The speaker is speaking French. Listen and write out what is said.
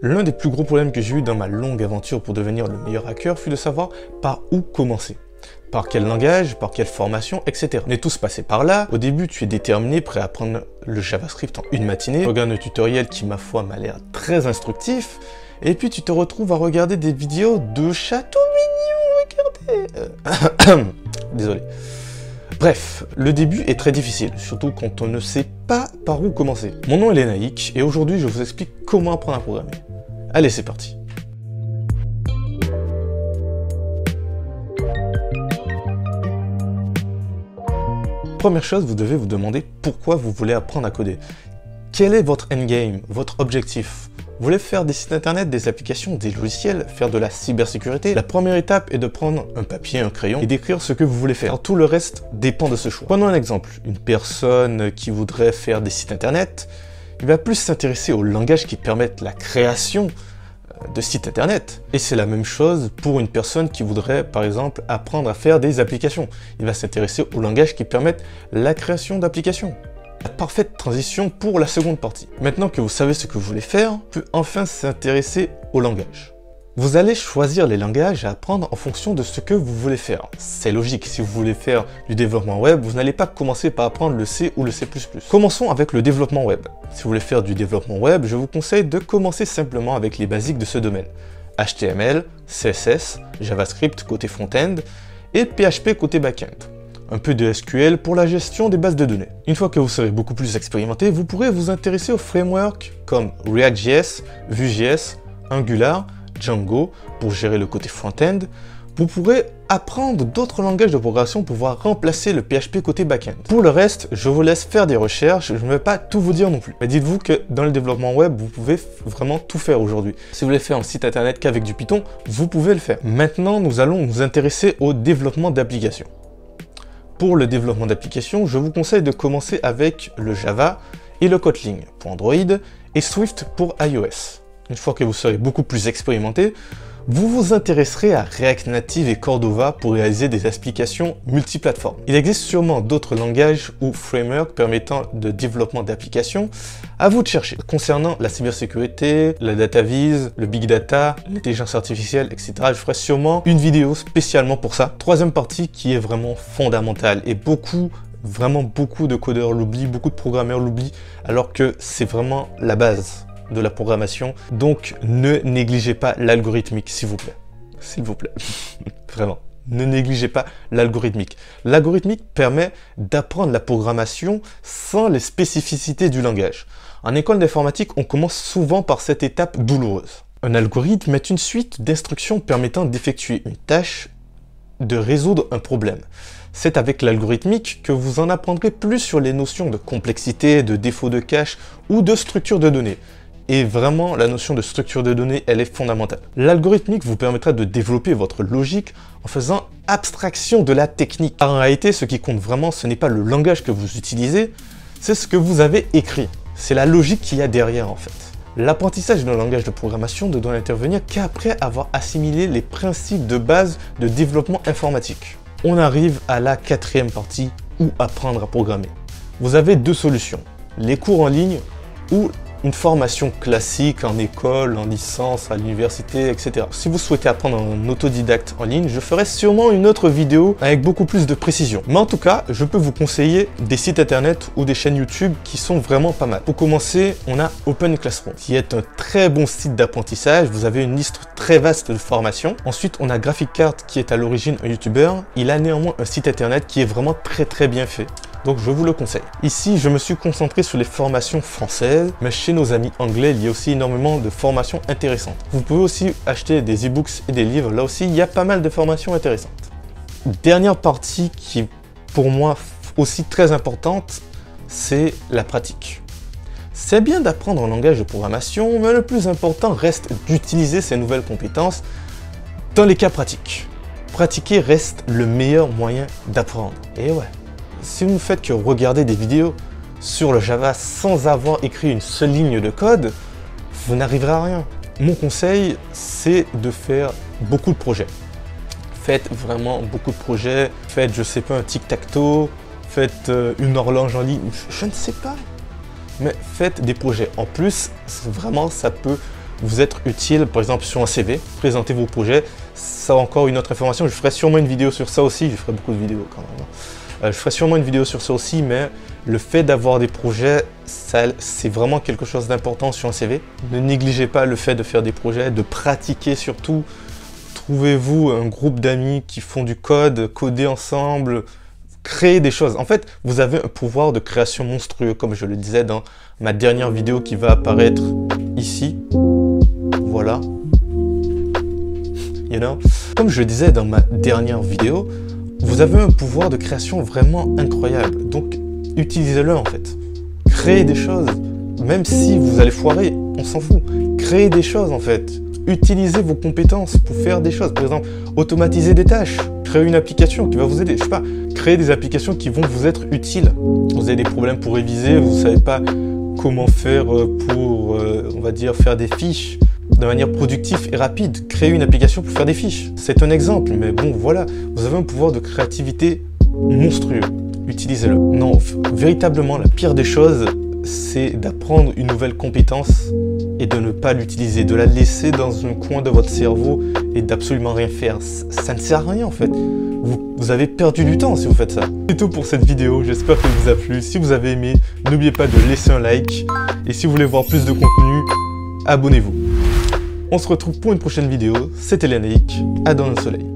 L'un des plus gros problèmes que j'ai eu dans ma longue aventure pour devenir le meilleur hacker fut de savoir par où commencer. Par quel langage, par quelle formation, etc. On est tous passés par là. Au début, tu es déterminé, prêt à apprendre le JavaScript en une matinée. Tu regardes un tutoriel qui, ma foi, m'a l'air très instructif. Et puis, tu te retrouves à regarder des vidéos de châteaux mignons. Regardez. Désolé. Bref, le début est très difficile, surtout quand on ne sait pas par où commencer. Mon nom est Lenaïk, et aujourd'hui, je vous explique comment apprendre à programmer. Allez, c'est parti. Première chose, vous devez vous demander pourquoi vous voulez apprendre à coder. Quel est votre endgame, votre objectif? Vous voulez faire des sites internet, des applications, des logiciels, faire de la cybersécurité? La première étape est de prendre un papier, un crayon et d'écrire ce que vous voulez faire. Alors, tout le reste dépend de ce choix. Prenons un exemple. Une personne qui voudrait faire des sites internet, il va plus s'intéresser aux langages qui permettent la création de sites internet. Et c'est la même chose pour une personne qui voudrait, par exemple, apprendre à faire des applications. Il va s'intéresser aux langages qui permettent la création d'applications. La parfaite transition pour la seconde partie. Maintenant que vous savez ce que vous voulez faire, on peut enfin s'intéresser au langage. Vous allez choisir les langages à apprendre en fonction de ce que vous voulez faire. C'est logique, si vous voulez faire du développement web, vous n'allez pas commencer par apprendre le C ou le C++. Commençons avec le développement web. Si vous voulez faire du développement web, je vous conseille de commencer simplement avec les basiques de ce domaine. HTML, CSS, JavaScript côté front-end et PHP côté back-end. Un peu de SQL pour la gestion des bases de données. Une fois que vous serez beaucoup plus expérimenté, vous pourrez vous intéresser aux frameworks comme React.js, Vue.js, Angular, Django pour gérer le côté front-end. Vous pourrez apprendre d'autres langages de programmation pour pouvoir remplacer le PHP côté back-end. Pour le reste, je vous laisse faire des recherches, je ne vais pas tout vous dire non plus. Mais dites-vous que dans le développement web, vous pouvez vraiment tout faire aujourd'hui. Si vous voulez faire un site internet qu'avec du Python, vous pouvez le faire. Maintenant, nous allons nous intéresser au développement d'applications. Pour le développement d'applications, je vous conseille de commencer avec le Java et le Kotlin pour Android et Swift pour iOS. Une fois que vous serez beaucoup plus expérimenté, vous vous intéresserez à React Native et Cordova pour réaliser des applications multiplateformes. Il existe sûrement d'autres langages ou frameworks permettant de développement d'applications, à vous de chercher. Concernant la cybersécurité, la data viz, le big data, l'intelligence artificielle, etc., je ferai sûrement une vidéo spécialement pour ça. Troisième partie qui est vraiment fondamentale et vraiment beaucoup de codeurs l'oublient, beaucoup de programmeurs l'oublient, alors que c'est vraiment la base de la programmation. Donc ne négligez pas l'algorithmique, s'il vous plaît. S'il vous plaît. Vraiment. Ne négligez pas l'algorithmique. L'algorithmique permet d'apprendre la programmation sans les spécificités du langage. En école d'informatique, on commence souvent par cette étape douloureuse. Un algorithme est une suite d'instructions permettant d'effectuer une tâche, de résoudre un problème. C'est avec l'algorithmique que vous en apprendrez plus sur les notions de complexité, de défaut de cache ou de structure de données. Et vraiment, la notion de structure de données, elle est fondamentale. L'algorithmique vous permettra de développer votre logique en faisant abstraction de la technique. En réalité, ce qui compte vraiment, ce n'est pas le langage que vous utilisez, c'est ce que vous avez écrit. C'est la logique qu'il y a derrière, en fait. L'apprentissage d'un langage de programmation ne doit intervenir qu'après avoir assimilé les principes de base de développement informatique. On arrive à la quatrième partie, où apprendre à programmer. Vous avez deux solutions, les cours en ligne ou une formation classique en école, en licence, à l'université, etc. Si vous souhaitez apprendre en autodidacte en ligne, je ferai sûrement une autre vidéo avec beaucoup plus de précision. Mais en tout cas, je peux vous conseiller des sites internet ou des chaînes YouTube qui sont vraiment pas mal. Pour commencer, on a Open Classroom, qui est un très bon site d'apprentissage. Vous avez une liste très vaste de formations. Ensuite, on a GraphicCart, qui est à l'origine un YouTuber. Il a néanmoins un site internet qui est vraiment très bien fait. Donc je vous le conseille. Ici, je me suis concentré sur les formations françaises, mais chez nos amis anglais, il y a aussi énormément de formations intéressantes. Vous pouvez aussi acheter des e-books et des livres. Là aussi, il y a pas mal de formations intéressantes. Dernière partie qui est pour moi aussi très importante, c'est la pratique. C'est bien d'apprendre un langage de programmation, mais le plus important reste d'utiliser ces nouvelles compétences dans les cas pratiques. Pratiquer reste le meilleur moyen d'apprendre. Et ouais. Si vous ne faites que regarder des vidéos sur le Java sans avoir écrit une seule ligne de code, vous n'arriverez à rien. Mon conseil, c'est de faire beaucoup de projets. Faites vraiment beaucoup de projets. Faites, je sais pas, un tic-tac-toe. Faites une horloge en ligne. Je ne sais pas. Mais faites des projets. En plus, vraiment, ça peut vous être utile, par exemple sur un CV, présenter vos projets. Ça encore une autre information, je ferai sûrement une vidéo sur ça aussi, je ferai beaucoup de vidéos quand même. Je ferai sûrement une vidéo sur ça aussi, mais le fait d'avoir des projets, c'est vraiment quelque chose d'important sur un CV. Ne négligez pas le fait de faire des projets, de pratiquer surtout. Trouvez-vous un groupe d'amis qui font du code, codez ensemble, créez des choses. En fait, vous avez un pouvoir de création monstrueux, comme je le disais dans ma dernière vidéo qui va apparaître ici. Voilà. You know? Comme je le disais dans ma dernière vidéo, vous avez un pouvoir de création vraiment incroyable. Donc, utilisez-le en fait. Créez des choses. Même si vous allez foirer, on s'en fout. Créez des choses en fait. Utilisez vos compétences pour faire des choses. Par exemple, automatiser des tâches. Créer une application qui va vous aider. Je sais pas, créer des applications qui vont vous être utiles. Vous avez des problèmes pour réviser, vous ne savez pas comment faire pour, on va dire, faire des fiches de manière productive et rapide. Créer une application pour faire des fiches. C'est un exemple, mais bon, voilà. Vous avez un pouvoir de créativité monstrueux. Utilisez-le. Non, véritablement, la pire des choses, c'est d'apprendre une nouvelle compétence et de ne pas l'utiliser, de la laisser dans un coin de votre cerveau et d'absolument rien faire. Ça ne sert à rien en fait. Vous avez perdu du temps si vous faites ça. C'est tout pour cette vidéo, j'espère qu'elle vous a plu. Si vous avez aimé, n'oubliez pas de laisser un like. Et si vous voulez voir plus de contenu, abonnez-vous. On se retrouve pour une prochaine vidéo. C'était Lénaïque, à dans le soleil.